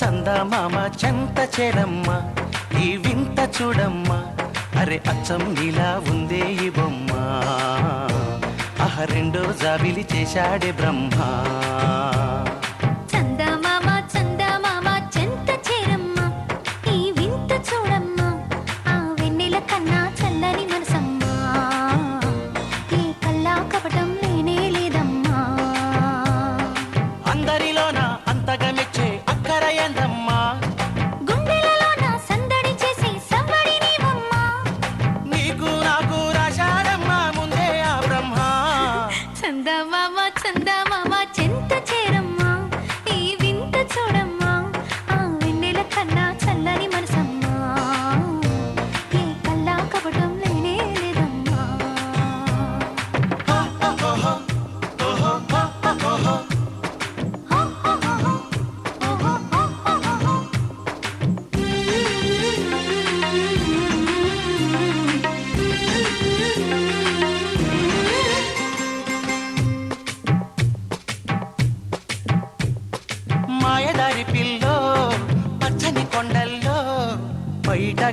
చందమామ చెంత చేరమ్మ ఈ వింత చూడమ్మ అరే అచ్చం నీలా ఉందే ఈ బొమ్మ రెండో జాబిలి చేశాడే బ్రహ్మ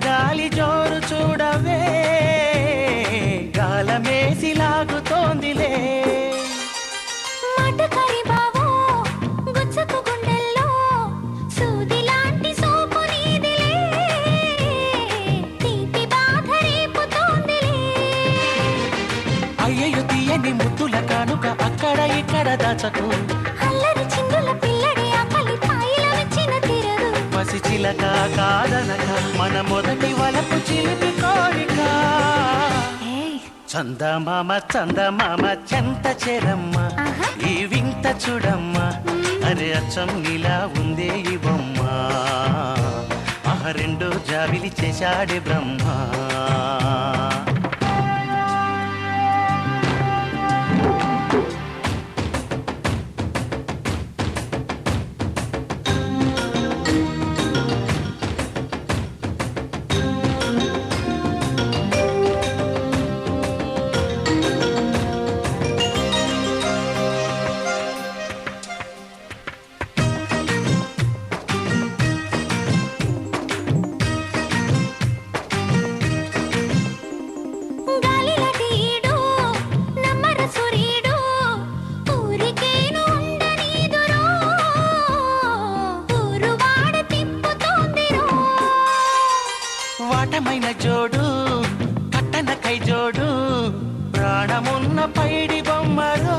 గాలి జోరు చూడవే గాలమేసి లాగుతోందిలే మాటకారి బావో గుచ్చకు గుండెల్లో సూది లాంటి సోపు నీదిలే తీపి బాధ రేపుతోందిలే అయ్యయ్యో తీయని ముద్దుల కానుక అక్కడ ఇక్కడ దాచకు అల్లరి చిందుల పిల్లడి ఆకలి తాయిల వచ్చిన తీరదు పసిచిలక కాదనక మన మొదటి వలపు చిలిపి కోరిక చందమామ చెంత చేరమ్మ ఈ వింత చూడమ్మ అరే అచ్చం నీలా ఉందే ఈ బొమ్మ రెండో జాబిలి చేశాడే బ్రహ్మ వాటమైన జోడు కట్టన కై జోడు ప్రాణమున్న పైడి బొమ్మరో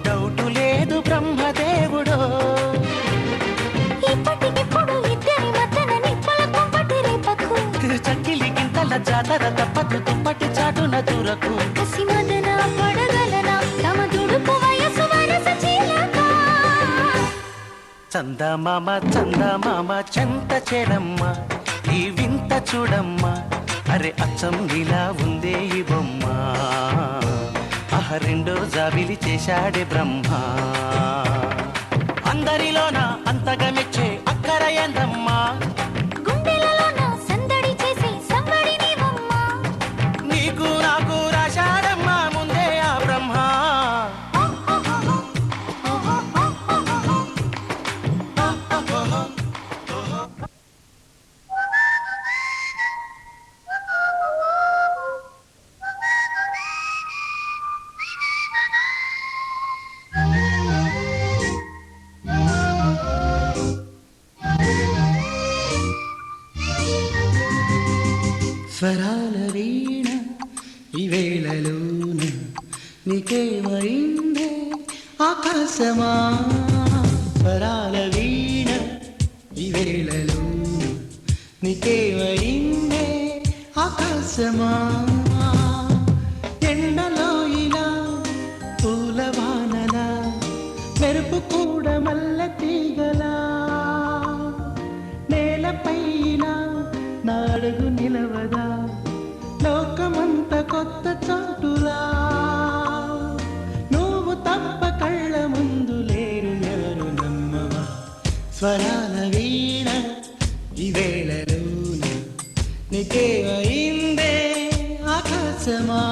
డౌటు లేదు బ్రహ్మదేవుడో ఇప్పటికిప్పుడు ఇద్దరి మధ్యన నిప్పుల కుంపటి రేపకు చక్కిలి గింతల జాతర తప్పదు దుప్పటి చాటున దూరకు కసి మదన పడగలన తమ దుడుకు వయసు వరస చీలక చందమామ చెంత చేరమ్మ ఈ వింత చూడమ్మ అరే అచ్చం నీలా ఉందే ఈ బొమ్మ రెండో జాబిలి చేశాడే బ్రహ్మ అందరిలోన అంతగా మెచ్చే అక్కర ఎందమ్మా గుండెలలోన సందడి చేసే సంబడి నీవమ్మా నీకు నాకు రాశాడమ్మా ముందే ఆ బ్రహ్మ స్వరాల వీణ ఈ వేళలోన నీకేమైందే ఆకాశమా స్వరాల వీణ ఈ వేళలోన నీకేమైందే ఆకాశమా ఎండలో ఇలా పూలవానలా మెరుపు కూడా మల్ల తీగలా నేలపైన నాడుగు నిలవదా లోకమంత కొత్త చాటులా నువ్వు తప్ప కళ్ళ ముందు లేరు ఎవరు నమ్మవా స్వరాల వీణ ఈ వేళలోన నీకేమైందే ఆకాశమా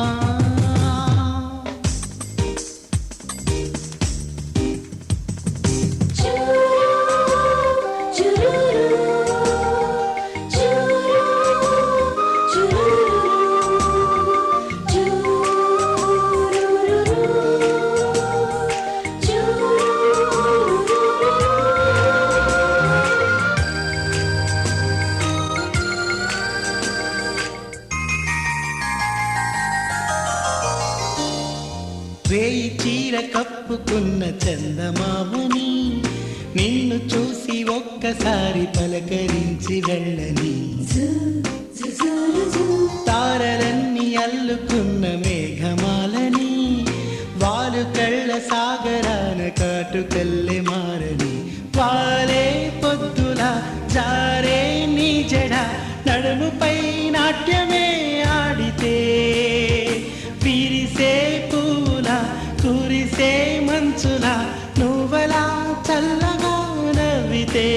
వేయి చీర కప్పుకున్న చందమామని నిన్ను చూసి ఒక్కసారి పలకరించి వెళ్ళని తారలన్నీ అల్లుకున్న మేఘమాలని వాలు కళ్ళ సాగరాన కాటుకల్లె మారని వాలే పొద్దులా జారే నీ జడ నడుముపై నాట్యమే ఆడితే విరిసే పూల కురిసే మంచులా నువ్వలా చల్లగా నవ్వితే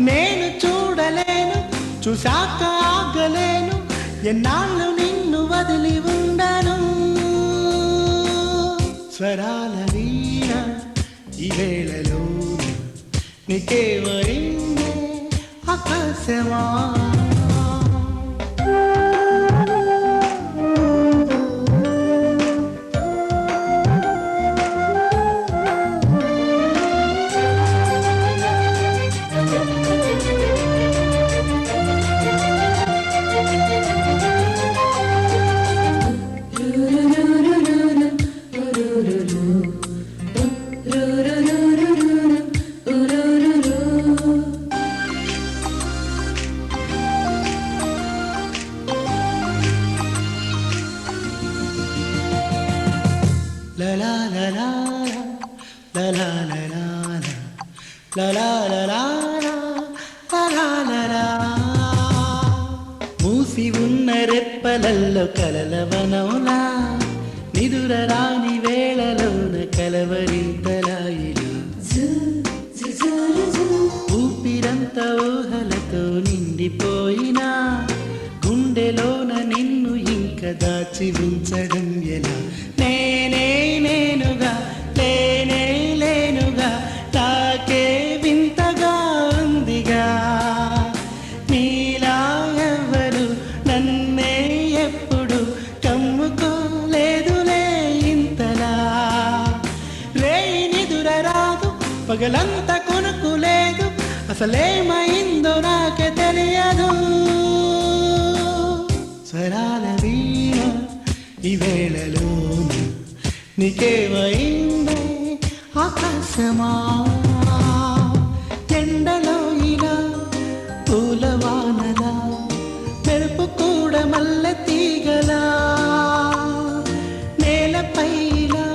నేను చూడలేను చూశాక ఆగలేను ఎన్నాళ్ళు నిన్ను వదిలి ఉండను స్వరాల వీణ ఈ వేళలో నీకేమైందే ఆకాశమా la la la la la la la la la la la la la la la మూసి ఉన్న రెప్పలల్లో కలలవనౌలా నిదుర రాని వేళలోన కలవరింతలాయిలా ఊపిరంత ఊహలతో నిండిపోయినా గుండెలోన నిన్ను ఇంక దాచి ఉంచడం ఎలా నేనే నేనుగా లేనే లేనుగా తాకే వింతగా ఉందిగా నీలా ఎవరు నన్నే ఎప్పుడు కమ్ముకోలేదులే ఇంతలా రేయి నిదుర రాదు పగలంతా కొనుక్కులేదు అసలేమైందో నాకే తెలియదు స్వరాల వీణ ఈ వేళలోన నీకేమైందే ఆకాశమా ఎండలో ఇలా పూలవానలా మెరుపు కూడా మల్ల తీగలా నేలపైలా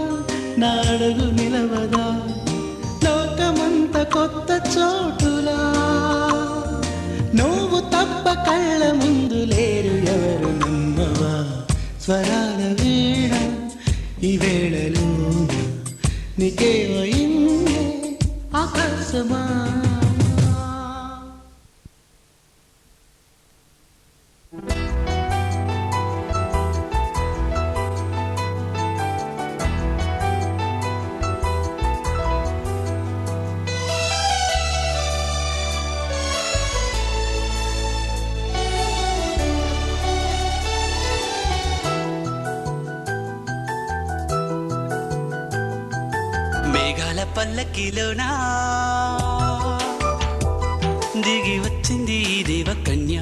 నాడుగు నిలవదా లోకమంత కొత్త చోటులా నువ్వు తప్ప కళ్ళ ముందు లేరు స్వరాల వీణ ఈ వేళలో నీకేమైంది ఆకాశమా. మేఘాల పల్లకిలోనా దిగి వచ్చింది ఈ దేవకన్య.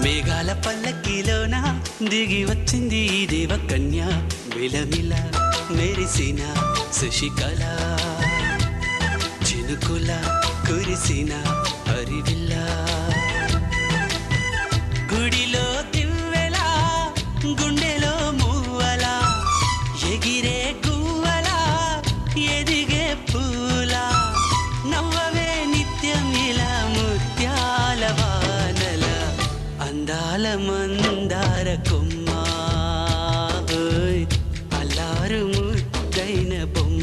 మేఘాల పల్లకిలోనా దిగి వచ్చింది ఈ దేవకన్య. మిలమిల మెరిసిన శశికళ చినుకుల కురిసిన హరివిల్ల. గుడిలో దివ్వెలా గుండెలో మూవలా ఎగిరే గువ్వలా ఎదిగే పూలా. నవ్వవే నిత్యం ఇలా ముత్యాల వానల అందాల మందార కొమ్మ. ఓయ్ అల్లారు ముద్దైన బొమ్మ.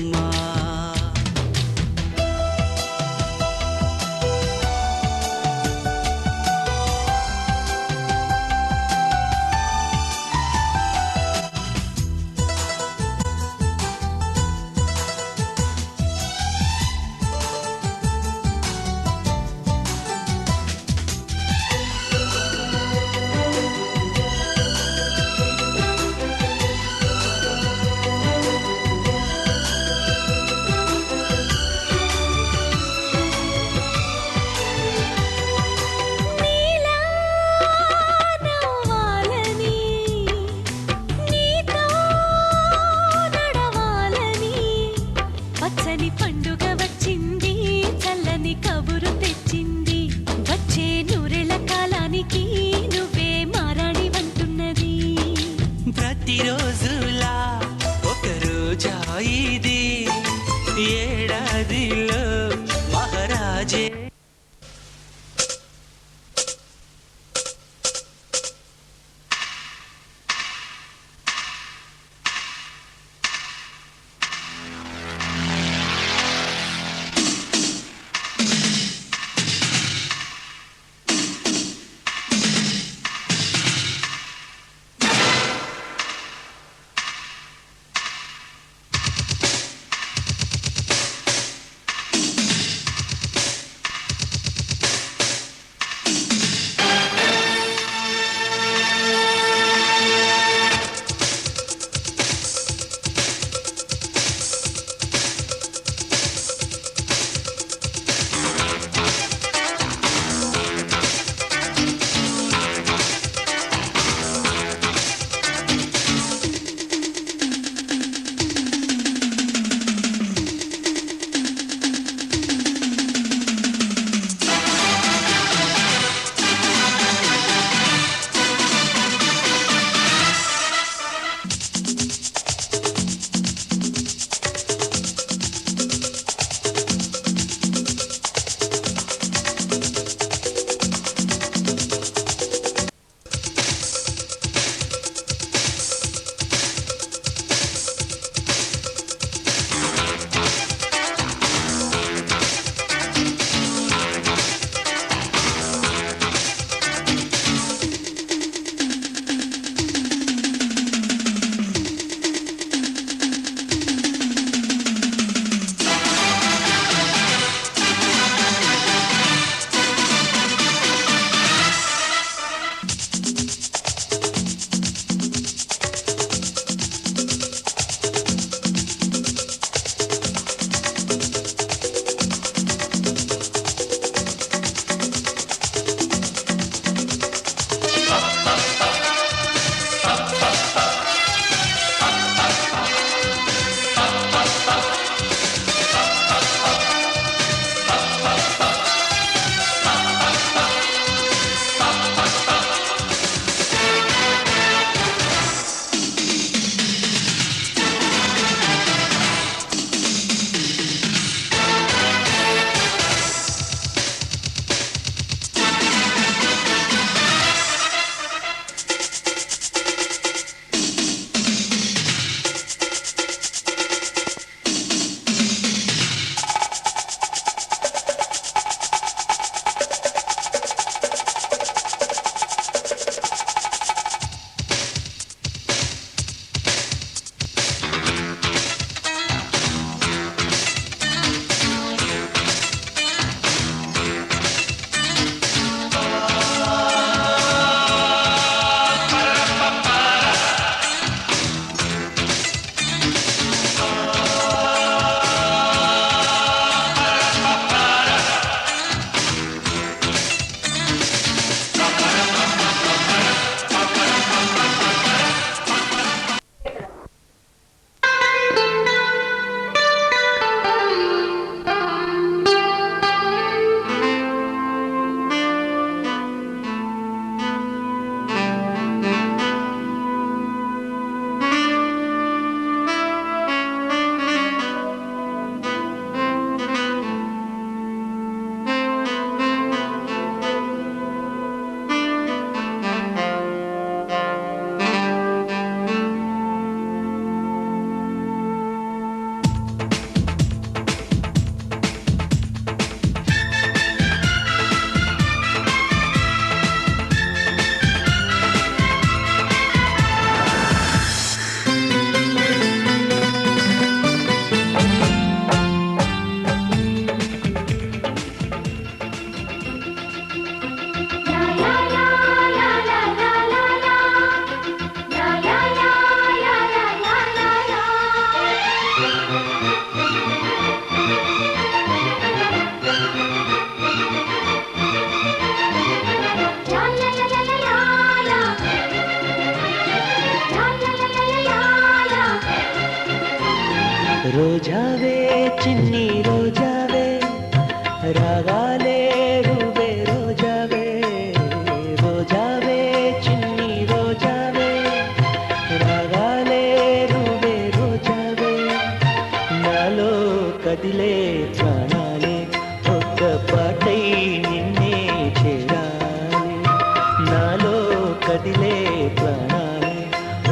కదిలే ప్రాణాలే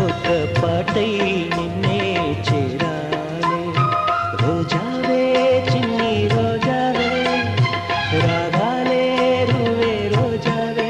ఒక పాటై నిన్నే చేరాలే రోజావే చిన్ని రోజావే రాగాలే నువ్వే రోజావే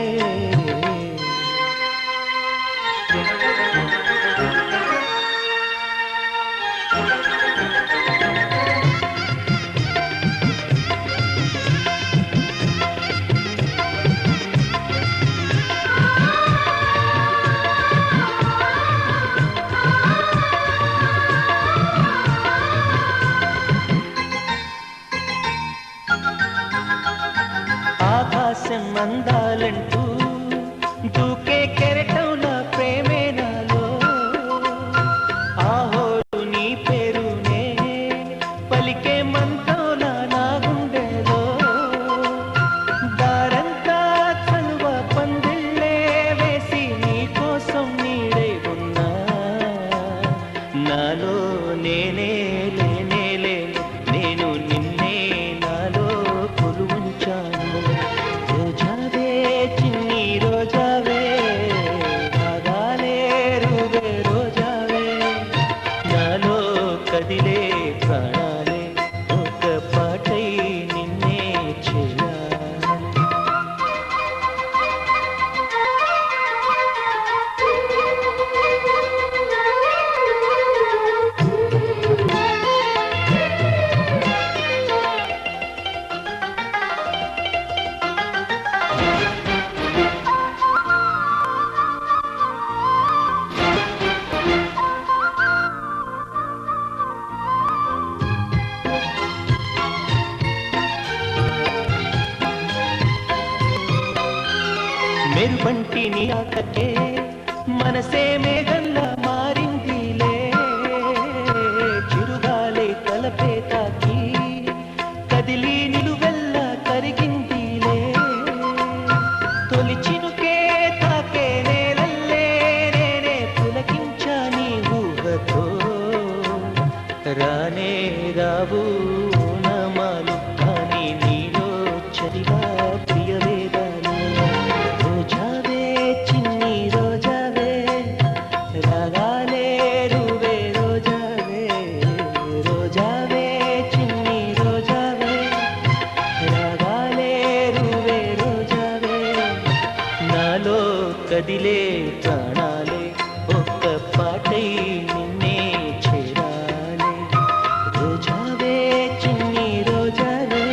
ఆకాశం అందాలంటూ దూకే కెరటం నా ప్రేమే నాలో ఆహోడు నీ పేరునే పలికే మంత్రం నా గుండెలో దారంతా చలువ పందిళ్ళే వేసి నీ కోసం నీడై ఉన్నా నాలో నేనే లేనే లేను నేను నిన్నే నాలో కొలువుంచాను రోజావే చిన్ని రోజావే రాగాలే రువే రోజావే నాలో కదిలే ప్రాణాలే ఒక పాటై నిన్నే చేయాలి మెరుబంటి నీ ఆకకే మనసే మేఘంలా మారిందిలే చిరుగాలే తలపే తాకి కదిలి నిలువెల్లా కరిగిందిలే తొలి చినుకే తాకే నేలల్లే నేనే పులకించా నీ ఊహతో రానే రావు నమాలు కానీ నీలో చదివా ప్రియ వేదాలు రోజావే చిన్ని రోజావే రాగాలే రువే రోజావే రోజావే చిన్ని రోజావే రాగాలే రువే రోజావే నాలో కదిలే ప్రాణాలే ఒక్క పాటై నిన్నే చేరాలే రోజావే చిన్ని రోజావే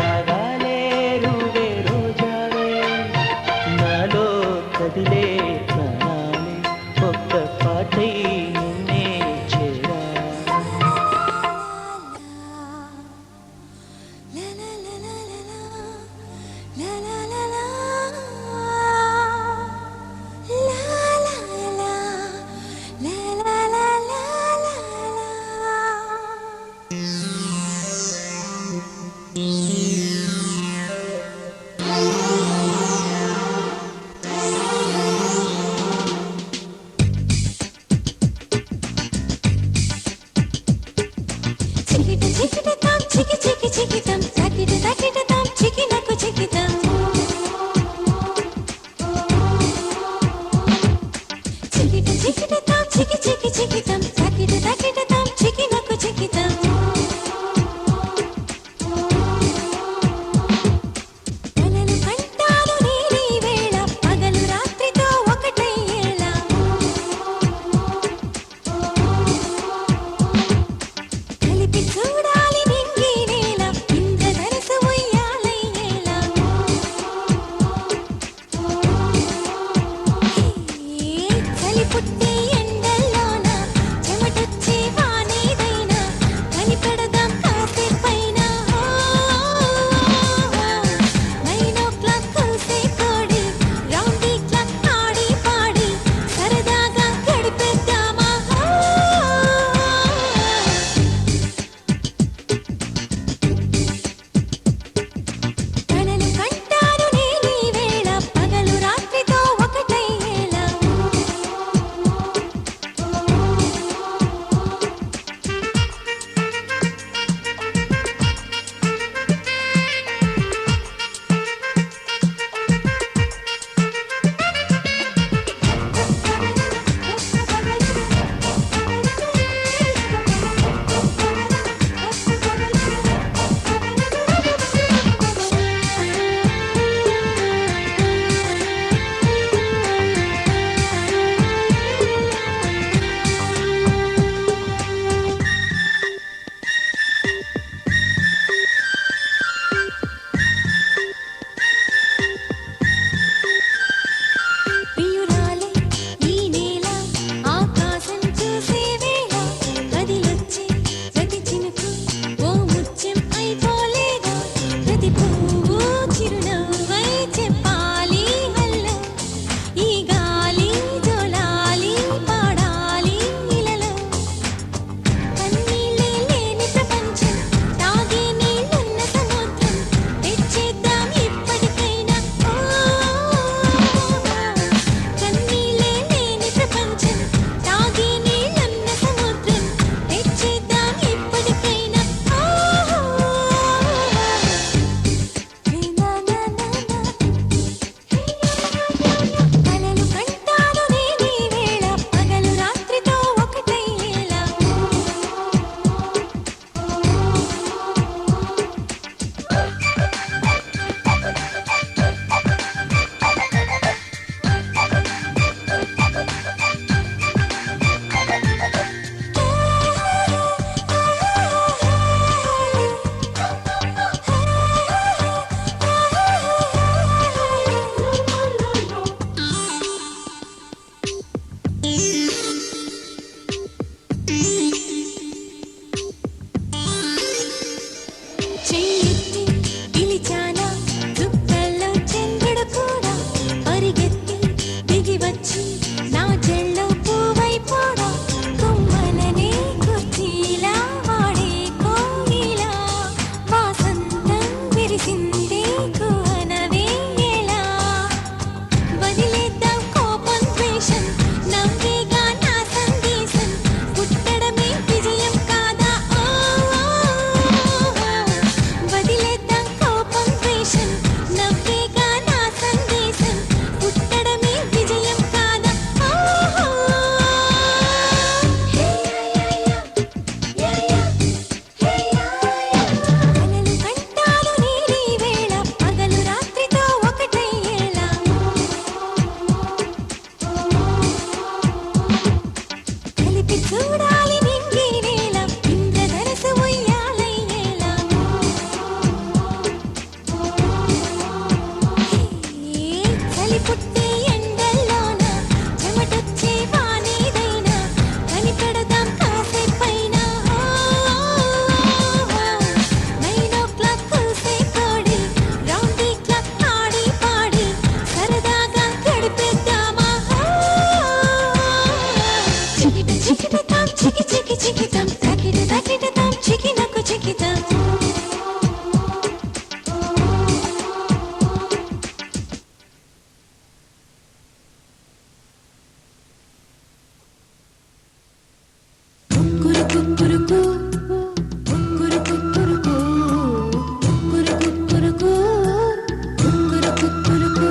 రాగాలే రువే రోజావే నాలో కదిలే ప్రాణాలే ఒక్క పాటై నిన్నే చేరాలే పుట్టి ఎండల్లోన పుట్టి ఎండల్లోన చెమటొచ్చే వానేదైనా కనిపెడదాం కాసేపైనా 9 o'clock కూసే కోడి రౌండ్ ది క్లాక్ ఆడి పాడి సరదాగా గడిపేద్దామా చికిట చికిటతాం చికి చికి చికితాం తకిట తకిటతాం చికినకు చికితాం కుక్కురుకు కుక్కురుకు కుక్కురుకు కుక్కురుకు కుక్కురుకు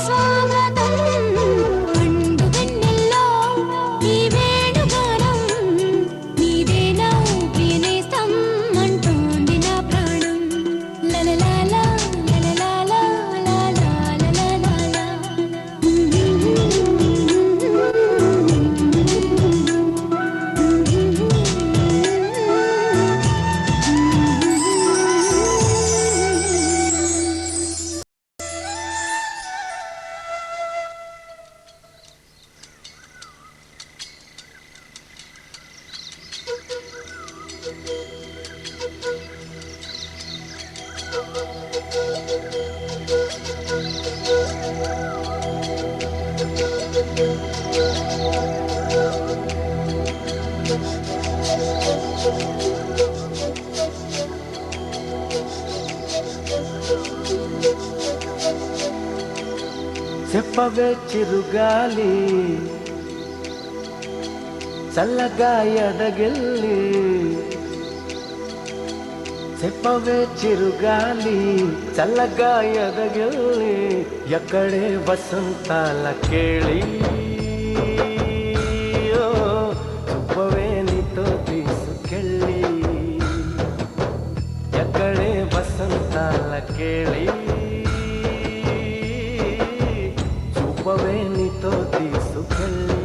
స్వాగతం పండు వెన్నెల్లో ఈ వేణుగానం నీదేనా ప్రియనేస్తం అంటోంది నా ప్రాణం లలలాలా లలలాలా లాలాలాలాలా చెప్పవే చిరుగాలి చల్లగా ఎదగిల్లి చెప్పవే చిరుగాలి చల్లగా ఎదగిల్లి ఎక్కడే వసంతాల కేళి చెప్పవే నీతో తీసుకెళ్ళి ఎక్కడే వసంతాల కేళి చూపవే నీతో తీసుకెళ్ళి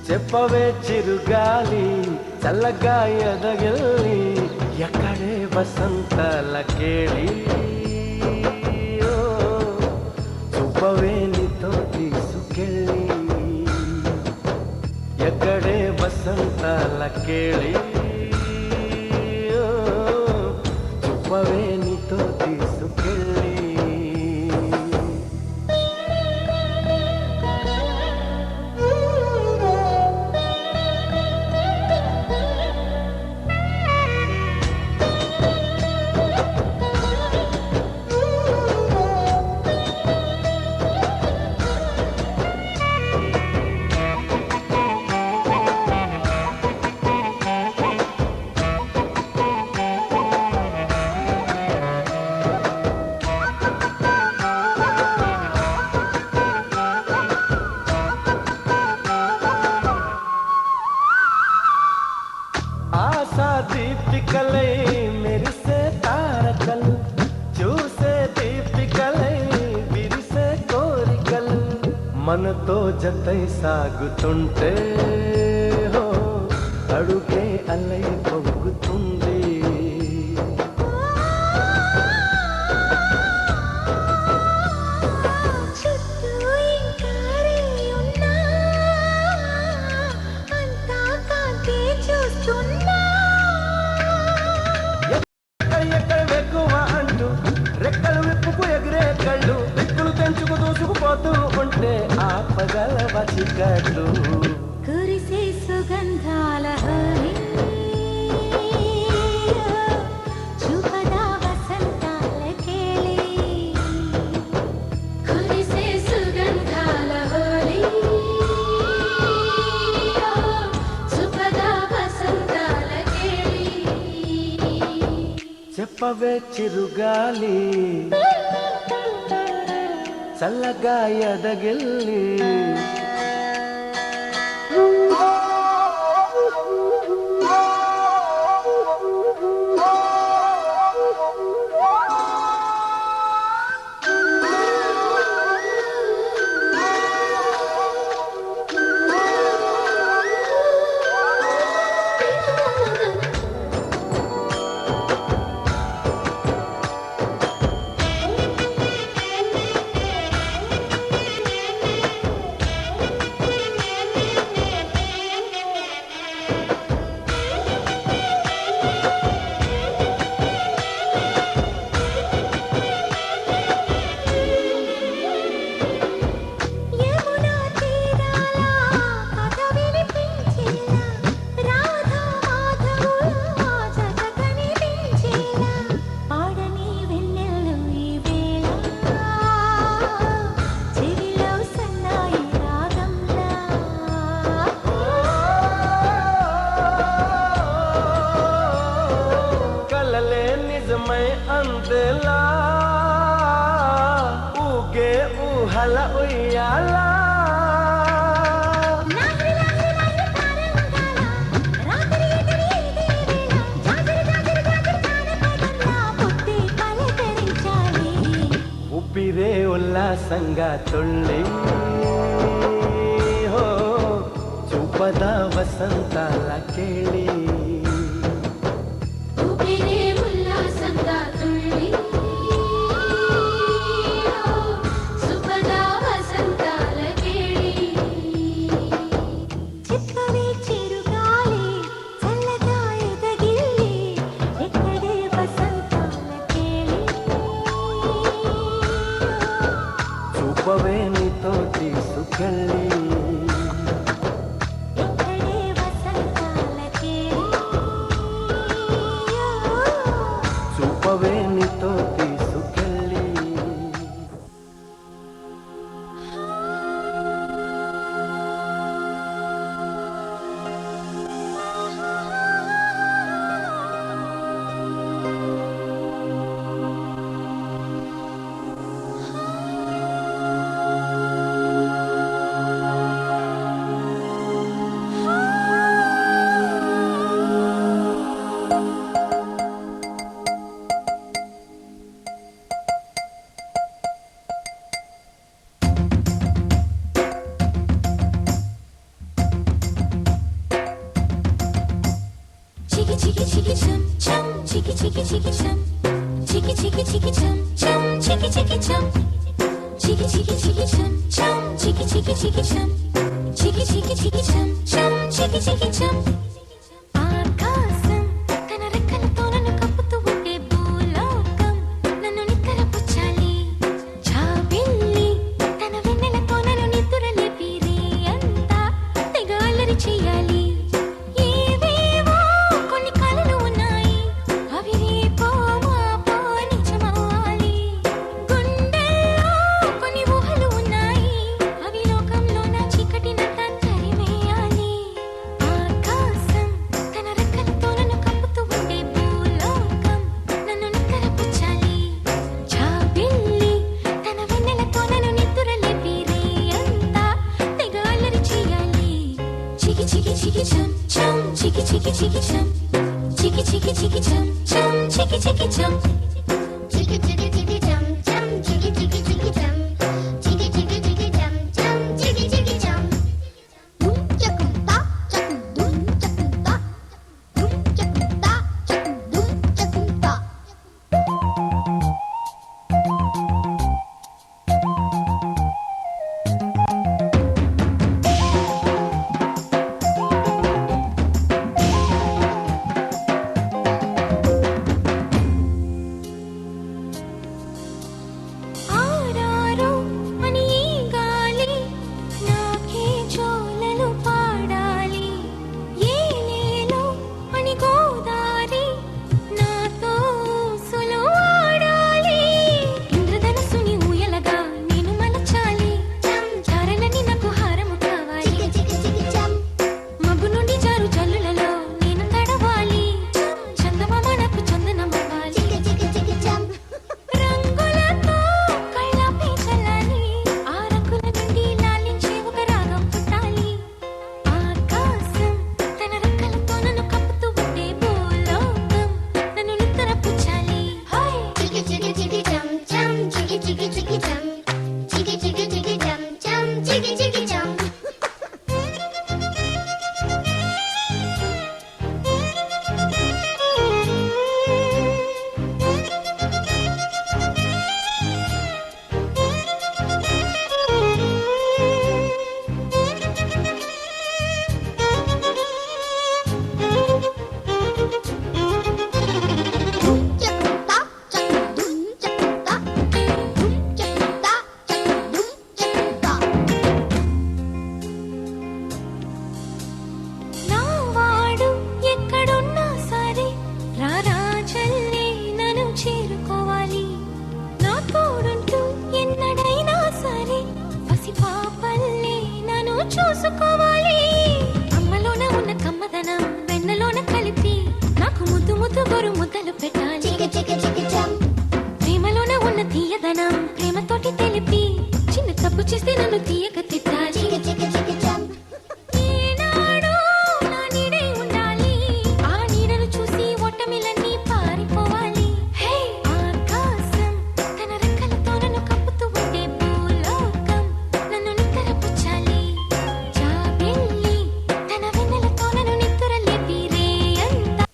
చెప్పవే చిరుగాలి చల్లగా ఎదగిల్లి ఎక్కడే వసంతాల కేళి చూపవే నీతో తీసుకెళ్ళి ఎక్కడే వసంతాల కేళి చూపవే నీతో తీసుకెళ్ళి ఆశా దీపికలై మెరిసే తారకలు చూసే దీపికలై విరిసే కోరికలు మనతో జతై సాగుతుంటే హో అడుగే అలై పొంగుతుంది చుట్టూ ఇంకారే ఉన్నా అంతా కాంతే చూస్తున్నా ఎక్కడ వెక్కువ అంటూ రెక్కలు విప్పుకు ఎగిరే కళ్ళు దిక్కులు తెంచుకు దూసుకుపోతూ ఉంటే ఆపగల వచికట్లు కురిసే సుగంధాల హరి చూపదా వసంతాల కేళి కురిసే సుగంధాల హరి చూపదా వసంతాల కేళి చెప్పవే చిరుగాలి చల్లగా ఎదగిల్లి అందాల ఉయ్యాల లాహిరి లాహిరి లాహిరి తారంగాల రాత్రి ఎదురి ఇదే వేళ జాజరి జాజరి జాజరి జానపదంలా పుట్టి పలకరించాలి ఉప్పిరే ఉల్లాసంగా తుళ్ళి హో చూపద వసంతాల కేళి ఊపిరే ఉల్లాసంగా తుళ్ళి సుఖదా వసంతాల కేళి చిక్కవే చిరుగాలి చల్లగా ఎదగిల్లి ఎక్కడే వసంతాల కేళి చూపవే నీతో తీసుకెళ్ళి ఎక్కడే వసంతాల కేళి చూపవే నీతో తీసుకెళ్ళి చికి చికి చికి చం చం చికి చికి చికి చం చికి చికి చికి చం చం చికి చికి చం చికి చికి చికి చం చం చికి చికి చికి చం చికి చికి చికి చం చం చికి చికి చం ఆకాశం తన రెక్కలతో నన్ను కప్పుతూ ఉంటే భూలోకం నన్ను నిక్కరపుచ్చాలి జాబిల్లి తన వెన్నెలతో నన్ను నిద్రలేపి రేయంతా తెగ అల్లరి చెయ్యాలి ఏవేవో కొన్ని కలలు ఉన్నాయి అవి రేపో మాపో నిజమవ్వాలి గుండెల్లో కొన్ని ఊహలు ఉన్నాయి అవి లోకంలో నా చీకటినంతా తరిమేయాలి ఆకాశం తన రెక్కలతో నన్ను కప్పుతూ ఉండే భూలోకం నన్ను నిక్కరపుచ్చాలి జాబిల్లి తన వెన్నెలతో నన్ను నిద్రలేపి రేయంతా తెగ అల్లరి చెయ్యాలి చికి చికి చికి చం చం చికి చికి చికి చం చికి చికి చికి చం చం చికి చికి చం చికి చికి చికి చం చం చికి చికి చికి చం చికి చికి చికి చం చం చికి చికి చం దుమ్ చకుం తా చకుం దుమ్ చకుం తా దుమ్ చకుం తా చకుం దుమ్ చకుం తా ఆరారో అని ఈ గాలి నాకే జోలలు పాడాలి ఏలేలో అని గోదారి నాతో ఊసులు ఆడాలి ఇంద్రధనుసుని ఊయలగా నేను మలచాలి చారలని నాకు హారము కావాలి మబ్బు నుండి జారు జల్లులలో నేను తడవాలి చందమామ నాకు చందనమవ్వాలి రంగులతో కళ్ళపై చల్లాలి ఆ రంగుల నుండి లాలించే ఒక రాగం పుట్టాలి ఆకాశం తన రెక్కలతో నన్ను కప్పుతూ ఉండే భూలోకం నన్ను నిద్రపుచ్చాలి చికి చికి చికి చం చం చికి చికి చికి చం చికి చికి చికి చం చం చికి చికి చం నావాడు ఎక్కడున్నా సరే రారాజల్లే నన్ను చేరుకోవాలి నా తోడుంటూ ఎన్నడైనా సరే పసిపాపల్లే నన్ను చూసుకోవాలి అమ్మలోన ఉన్న కమ్మదనం వెన్నలోన కలిపి నాకు ముద్దు ముద్దు గొరు ముద్దలు పెట్టాలి ప్రేమలోన ఉన్న తీయదనం ప్రేమతోటి తెలిపి చిన్న తప్పు చేస్తే నన్ను తీయక తిట్టాలి ఈనాడు నా నీడే ఉండాలి ఆ నీడను చూసి ఒట్టమిలన్నీ పారిపోవాలి హే ఆకాశం తన రెక్కలతో నన్ను కప్పుతూ ఉంటే భూలోకం నన్ను నిక్కరపుచ్చాలి జాబిల్లి తన వెన్నెలతో నన్ను నిద్రలేపి రేయంతా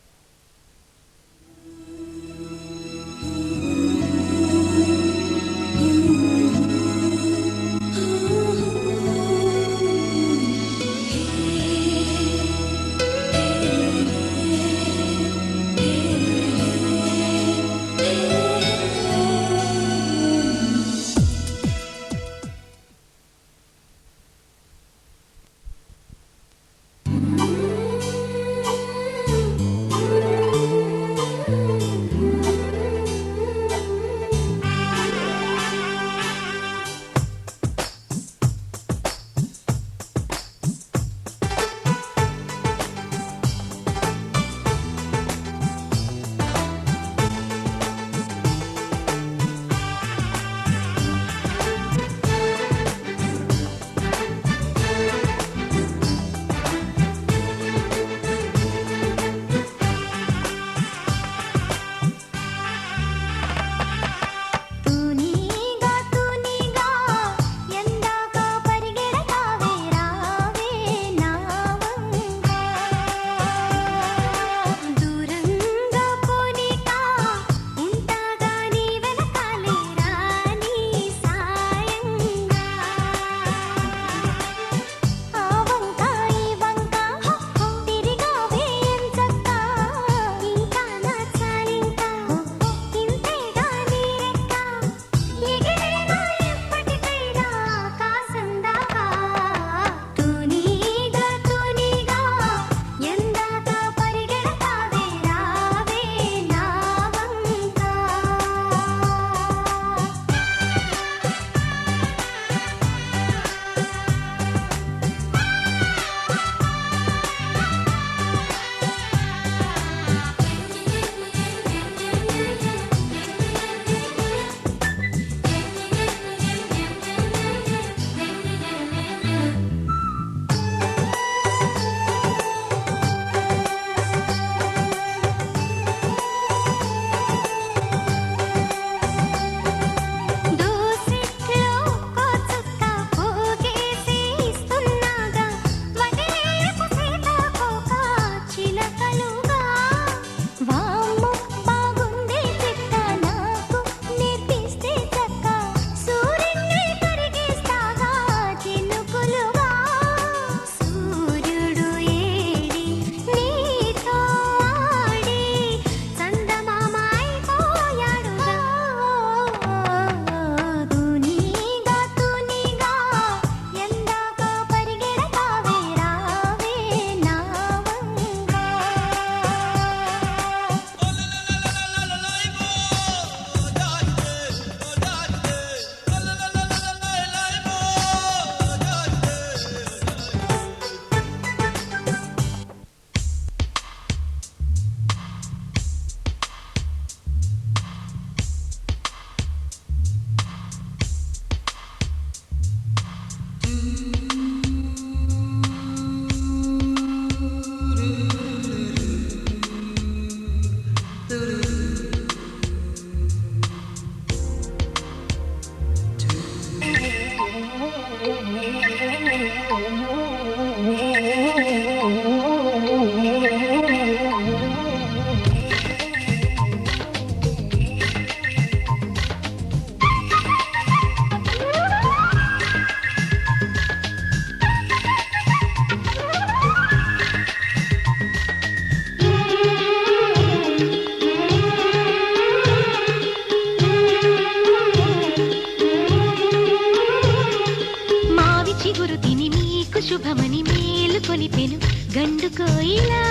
శుభమని మేలు కొలిపెను గండు కోయిలా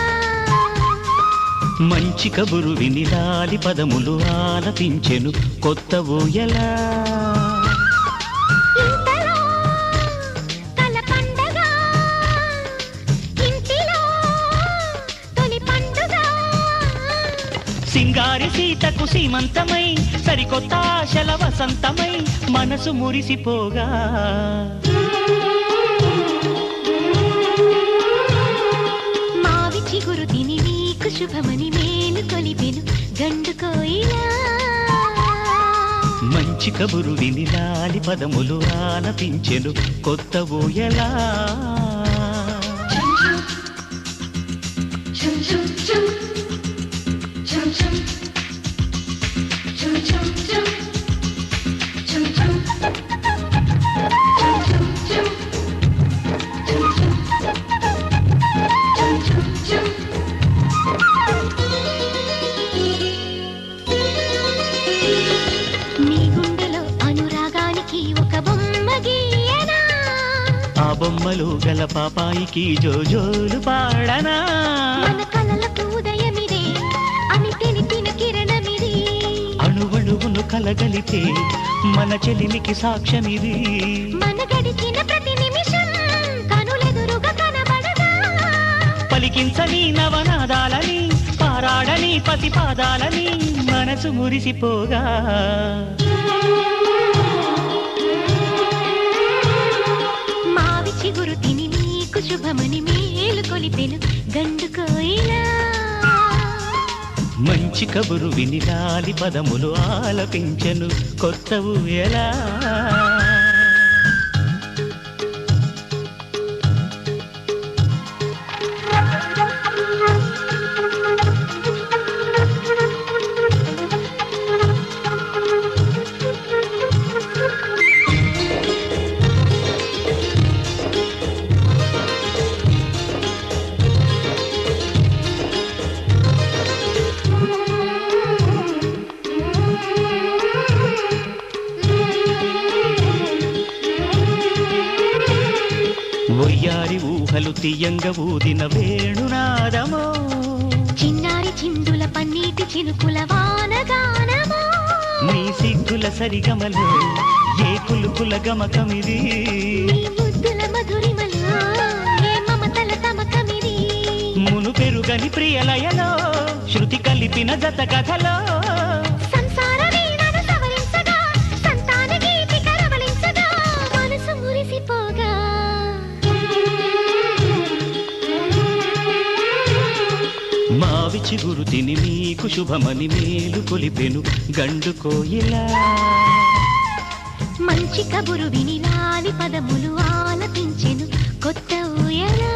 మంచి కబురు విని లాలి పదములు ఆలపించెను కొత్త ఊయలా సింగారి సింగారి సీతకు సీమంతమై సరికొత్త ఆశల వసంతమై మనసు మురిసిపోగా మావి చిగురు తిని నీకు శుభమని మేలు కొలిపెను గండు కోయిలా మంచి కబురు విని లాలి పదములు ఆలపించెను కొత్త ఊయలా బొమ్మలు గల పాపాయికి జోజోలు పాడనా మన కలలకు ఉదయమిదే అని తెలిపిన కిరణమిది అణువణువును కలగలితే మన చెలిమికి సాక్ష్యమిది మన గడిచిన ప్రతి నిమిషం కనులెదురుగా కనబడదా పలికించని నవనాదాలని పారాడని పతిపాదాలని మనసు మురిసిపోగా చిగురు తిని నీకు శుభమని మేలు కొలిపెను గండు కోయిలా మంచి కబురు విని లాలి పదములు ఆలపించెను కొత్త ఊయలా ఒయ్యారి ఊహలు తీయంగా ఊదిన వేణునాదమో చిన్నారి చిందుల పన్నీటి చినుకుల వానగానమో నీ సిగ్గుల సరిగమలో ఏ కులుకుల గమకమిది నీ ముద్దుల మధురిమలో ఏ మమతల తమకమిది మును పెరుగని ప్రియలయలో శృతి కలిపిన జత కథలో సంసార వీణను సవరించగా సంతాన గీతిక రవళించగా మనసు మురిసిపోగా మావి చిగురు తిని నీకు శుభమని మేలు కొలిపెను గండు కోయిలా మంచి కబురు విని లాలి పదములు ఆలపించెను కొత్త ఊయలా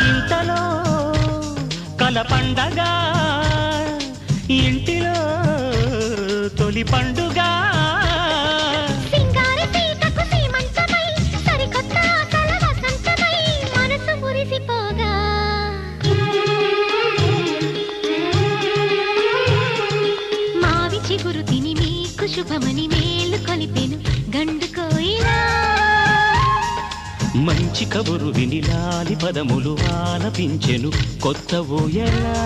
ఇంతలో కల పండగ ఇంటిలో తొలి పండుగ సింగారి సీతకు సీమంతమై సరికొత్త ఆశల వసంతమై మనసు మురిసిపోగా మావి చిగురు తిని నీకు శుభమని మేలు కొలిపెను గండు కోయిలా మంచి కబురు విని లాలి పదములు ఆలపించెను కొత్త ఊయలా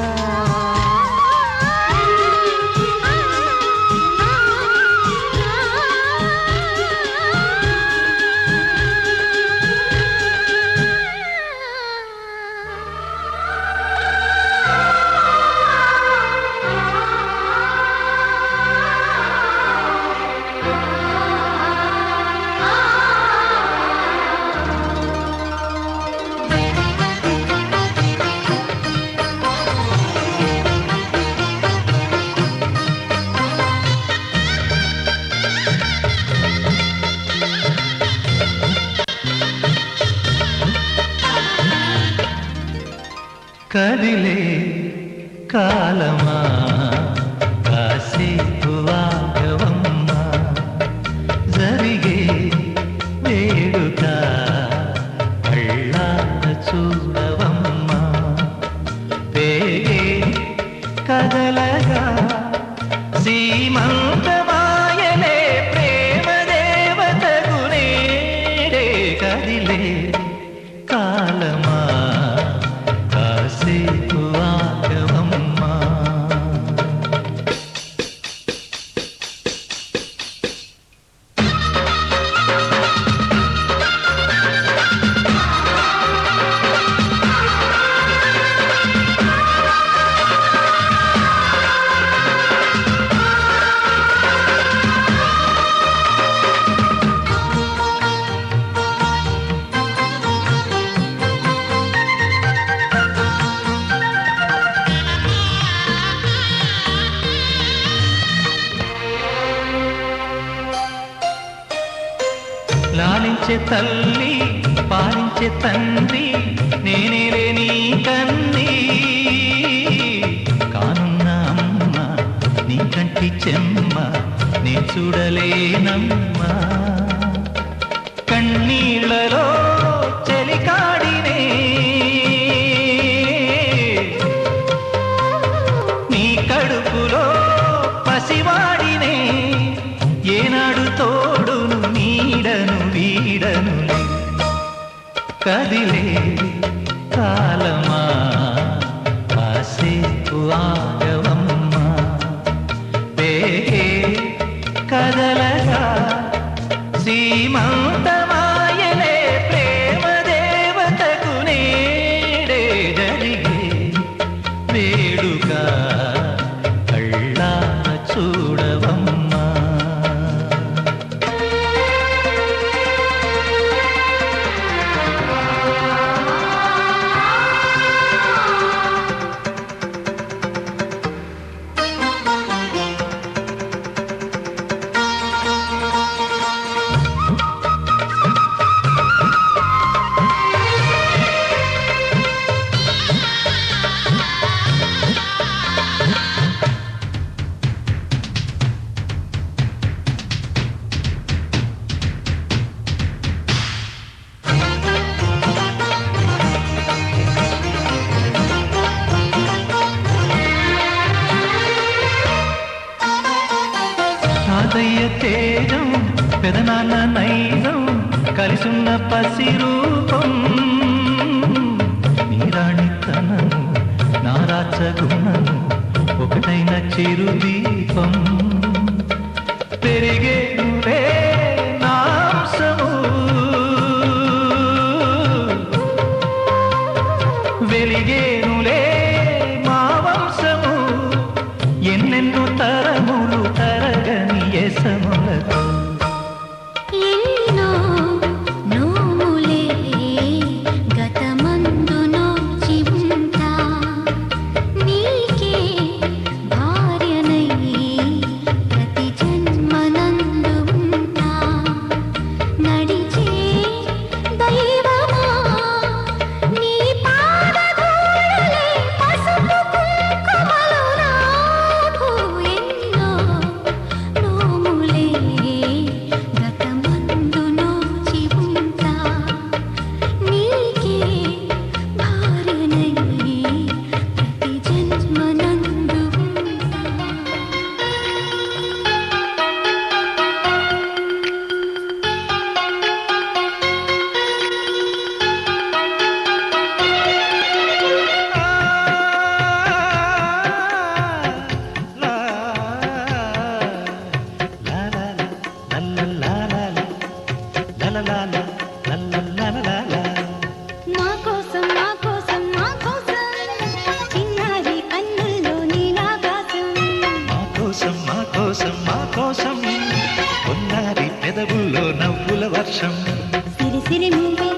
కదిలే కాలమా కాసేపు ఆగవమ్మా జరిగే వేడుక కళ్ళార చూడవమ్మా పేగే కదలగా సీమంతమాయనే ప్రేమ దేవతకు నేడే కదిలే కాలమా కాసేపు ఆగవమ్మా లాలించే తల్లి పాలించే తండ్రి నేనేలే నీ కన్నీ కానున్న అమ్మ నీ కంటి చెమ్మ నే చూడలేనమ్మా కన్నీళ్లలో చెలికాడినే నీ కడుపులో పసివాడినే ఏనాడు తోడును నీడను వీడను కదిలే కాలమా కాసేపు ఆగవమ్మా వేగే కదలగా సీమంతమాయనే ప్రేమ దేవతకు నేడే జరిగే వేడుక కళ్ళా చూడవమ్మా తాతయ్య తేజం పెదనాన్న నైజం కలిసున్న పసిరూపం నీరాణితనము నారాచగుణము ఒకటైన చిరుదీపం పెరిగేనులే నాంసము వెలిగేనులే మా వంశము ఎన్నెన్నో తరములు తరగని యసములతో ఎన్నో నోములే గతమందు నోచి ఉంటా నీకే భార్యనై ప్రతి జన్మనందు ఉంటా నడిచే దైవమా నీ పాదధూళిలే పసుపు కుంకుమలు నాకు ఎన్నో నోములే గతమందు నోచి ఉంటా నీకే భార్యనై ప్రతి జన్మనందు ఉంటా నా కోసం నా కోసం నా కోసం చిన్నారి కన్నుల్లో నీలాకాశం మా కోసం మా కోసం మా కోసం ఉన్నారి పెదవుల్లో నవ్వుల వర్షం సిరి సిరి నువ్వే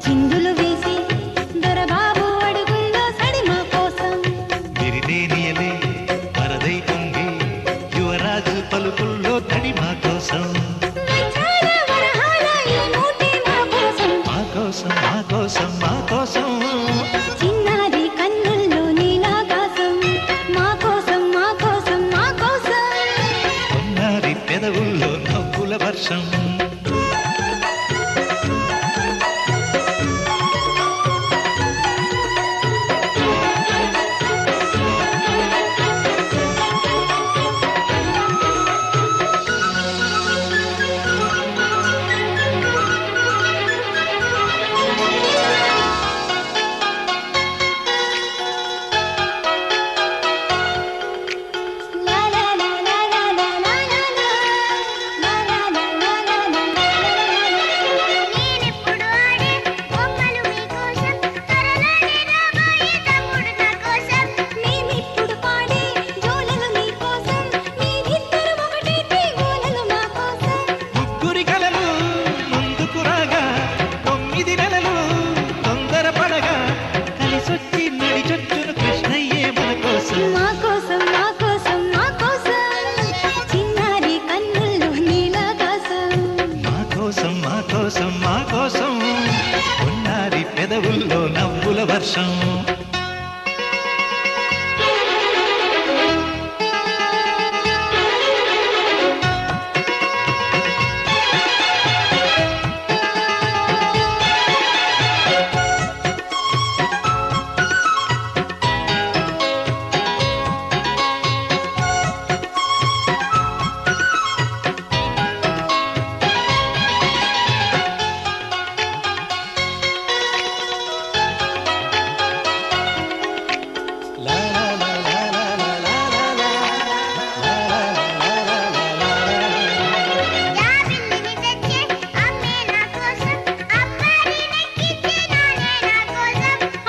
చిందులు వేసి దొరబాబు అడుగుల్లో సడి మా కోసం విరిదేనియలే వరదై పొంగి యువరాజు పలుకుల్లో తడి మా కోసం వచ్చాల వరహాల ఈ మూటే మా కోసం మా కోసం మా కోసం మా కోసం చిన్నారి కన్నుల్లో నీలాకాశం మా కోసం మా కోసం మా కోసం ఉన్నారి పెదవుల్లో నవ్వుల వర్షం కోసం మా కోసం మా కోసం ఉన్నారి పెదవుల్లో నవ్వుల వర్షం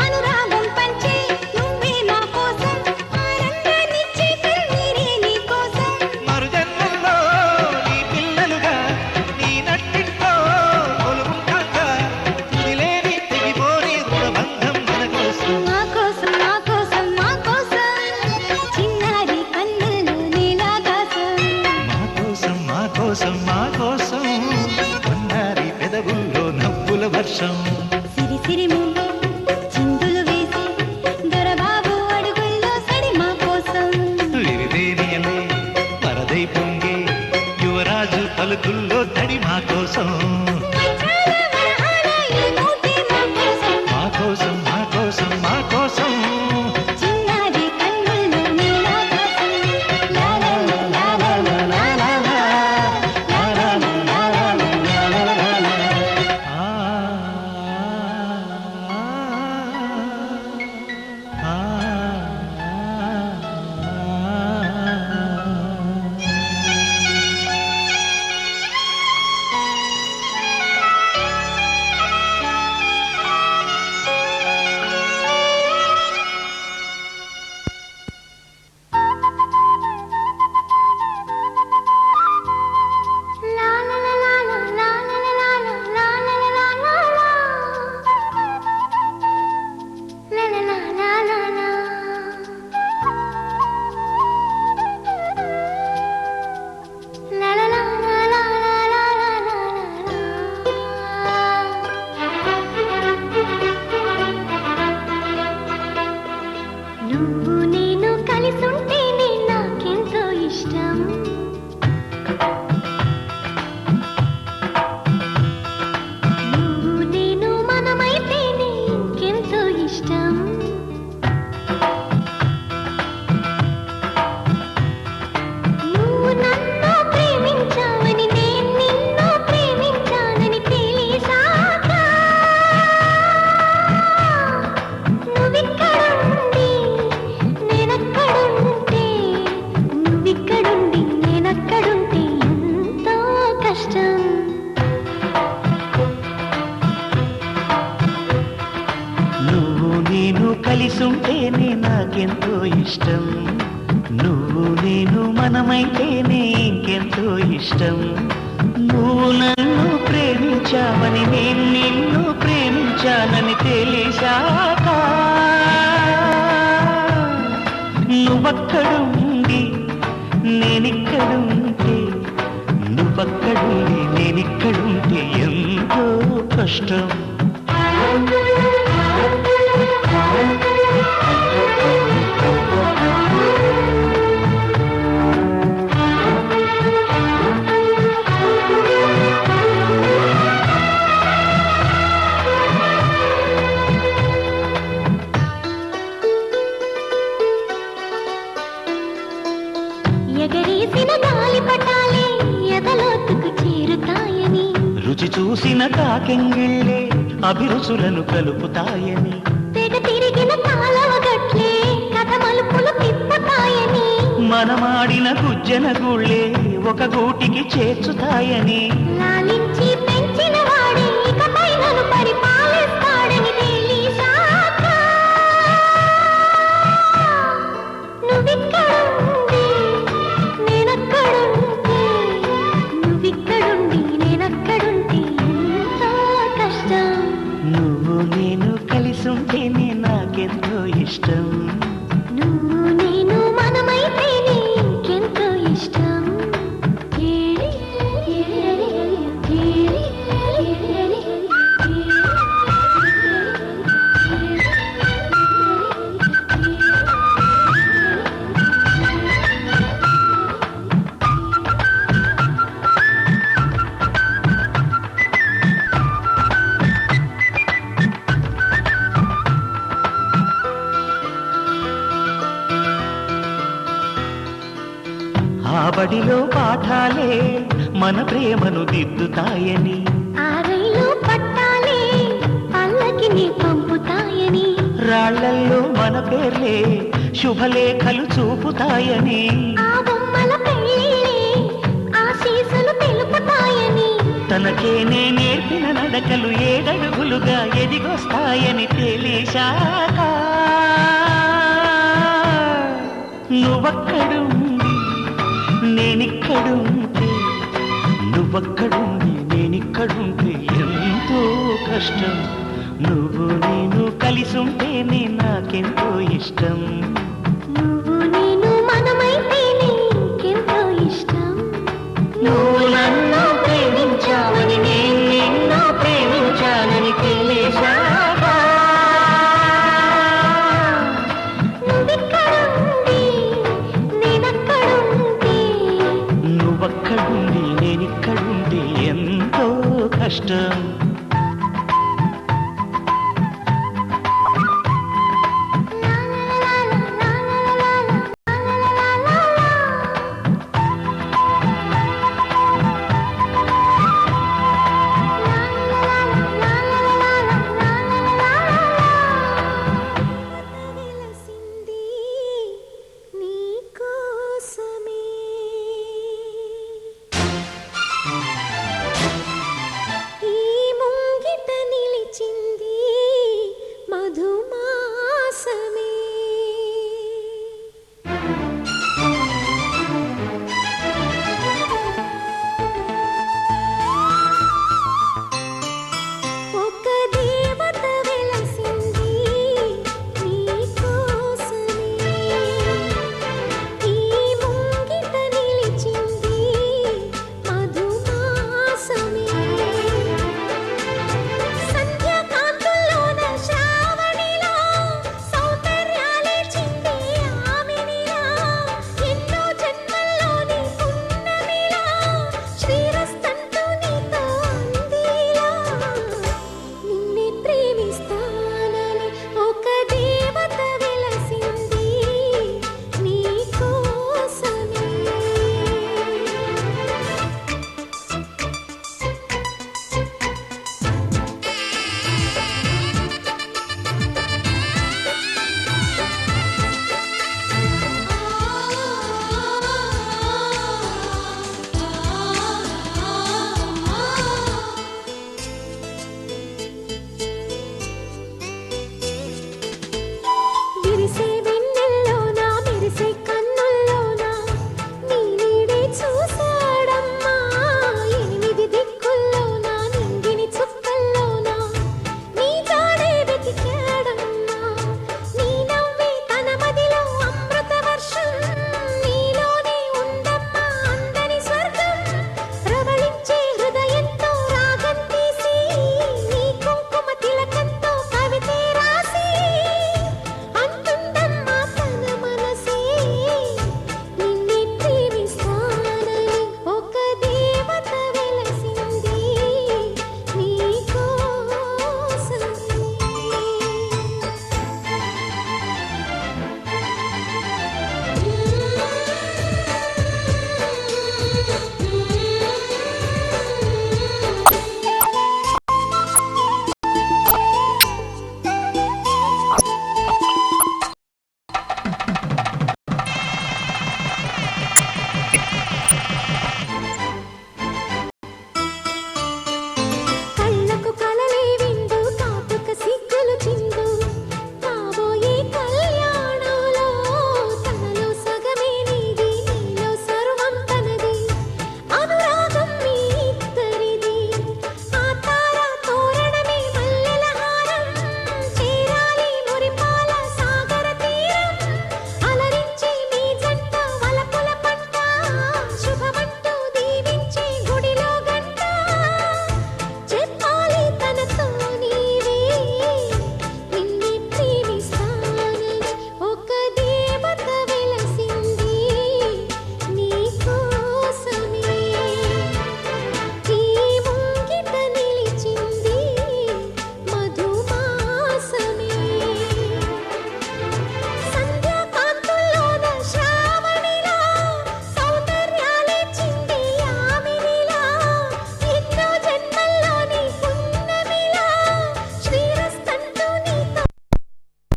అనురాగం పంచే నువ్వే నా కోసం ఆనందాన్నిచ్చే కన్నీరే నీ కోసం మరు జన్మల్లో నీ పిల్లలుగా నీ నట్టింట్లో కొలువుంటాగా తుదిలేని తెగిపోని రుణబంధం మన కోసం మా కోసం మా కోసం మా కోసం చిన్నారి కన్నుల్లో నీలాకాశం మా కోసం మా కోసం మా కోసం ఉన్నారి పెదవుల్లో నవ్వుల వర్షం సిరి సిరి మువ్వు చిందులు వేసి దొరబాబు అడుగుల్లో సడి మా కోసం విరిదేనియలే పరదై పొంగే యువరాజు పలుకుల్లో తడి మా కోసం వైచాల వరహాల ఈ మూటే మా కోసం మా కోసం మా కోసం మా కోసం చిన్నారి కన్నుల్లో నీలాకాశం లా లా లా లా లా లా లా లా లా లా లా లా లా. నువ్వు నేను కలిసుంటేనే నాకెంతో ఇష్టం నువ్వు నేను మనమైతేనే ఇంకెంతో ఇష్టం నువ్వు నన్ను ప్రేమించావని నేను నిన్ను ప్రేమించానని తెలిసాక నువ్విక్కడుండి నేనక్కడుంటే నువ్విక్కడుండి నేనక్కడుంటే ఎంతో కష్టం నువ్వు నేను కలిసుంటేనే నాకెంతో ఇష్టం నువ్వు నేను మనమైతేనే ఇంకెంతో ఇష్టం నువ్వు నన్ను ప్రేమించావని నేను నిన్ను ప్రేమించానని తెలిసాక నువ్వక్కడుండి నేనిక్కడుంటే నువ్వక్కడుండి నేనిక్కడుంటే ఎంతో కష్టం ఎగరేసిన గాలిపటాలే ఎదలోతుకు చేరుతాయని రుచి చూసిన కాకెంగిళ్ళే అభిరుచులను కలుపుతాయని తెగ తిరిగిన కాలవ గట్లే కథ మలుపులు తిప్పుతాయని మనమాడిన గుజ్జన గుళ్ళే ఒక గూటికి చేర్చుతాయని లాలించి పెంచిన వాడే ఇకపై నన్ను పరిపాలిస్తాడని తెలిసాక నువ్విక్కడుండి నేనక్కడుంటే నువ్విక్కడుండి నేనక్కడుంటే ఎంతో కష్టం నువ్వు నేను కలిసుంటేనే నాకెంతో ఇష్టం నువ్వు నేను మనమైతేనే ఇంకెంతో ఇష్టం బడిలో పాఠాలే మన ప్రేమను దిద్దుతాయని, ఆ రైలు పట్టాలే పల్లకిని పంపుతాయని, రాళ్లల్లో మన పేర్లే శుభలేఖలు చూపుతాయని, ఆ బొమ్మల పెళ్ళిళ్ళే ఆశీస్సులు తెలుపుతాయని, తనకేనే నేర్పిన నడకలు ఏడడుగులుగా ఎదిగొస్తాయని తెలిసాక నువ్వక్కడుండి నేనిక్కడుంటే, నువ్వక్కడుండి నేనిక్కడుంటే ఎంతో కష్టం. నువ్వు నేను కలిసుంటేనే నాకెంతో ఇష్టం. నువ్వు నేను మనమైతేనే ఇంకెంతో ఇష్టం. నువ్వు నన్ను ప్రేమించావని నేను నిన్ను ప్రేమించానని తెలిసాక నువ్విక్కడుండి నేనక్కడుంటే, నువ్వక్కడుండి నేనిక్కడుంటే ఎంతో కష్టం.